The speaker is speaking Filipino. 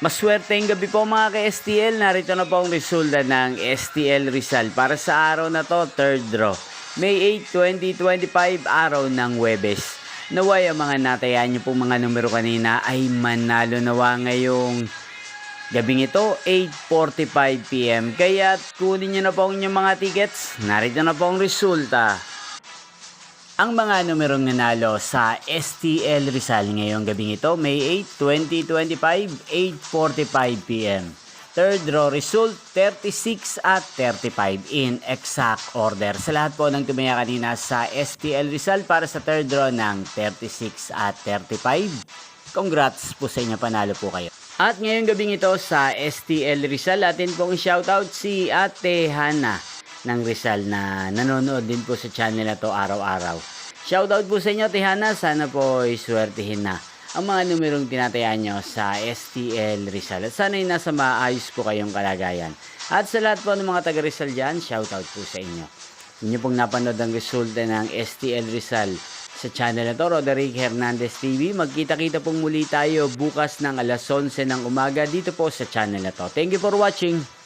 Maswerteng gabi po mga ka-STL. Narito na po ang resulta ng STL Rizal para sa araw na to, third draw. May 8, 2025, araw ng Huwebes. Naway ang mga natayan niyo pong mga numero kanina ay manalo nawa ngayong gabing ito, 8:45 PM. Kaya kunin niyo na po ang inyong mga tickets. Narito na po ang resulta. Ang mga numerong nanalo sa STL Rizal ngayong gabing ito, May 8, 2025, 8:45 PM. Third draw result, 36 at 35 in exact order. Sa lahat po ng tumaya kanina sa STL Rizal para sa third draw ng 36 at 35. Congrats po sa inyo, panalo po kayo. At ngayong gabing ito sa STL Rizal, atin pong shoutout si Ate Hana ng Rizal na nanonood din po sa channel na to araw-araw. Shoutout po sa inyo, Ate Hana. Sana po iswertihin na ang mga numerong tinatayaan nyo sa STL Rizal. At sana'y nasa maayos po kayong kalagayan. At sa lahat po ng mga taga Rizal dyan, shoutout po sa inyo. Inyo pong napanood ang resulta ng STL Rizal sa channel na to, Roderick Hernandez TV. Magkita-kita pong muli tayo bukas ng alas 11 ng umaga dito po sa channel na to. Thank you for watching.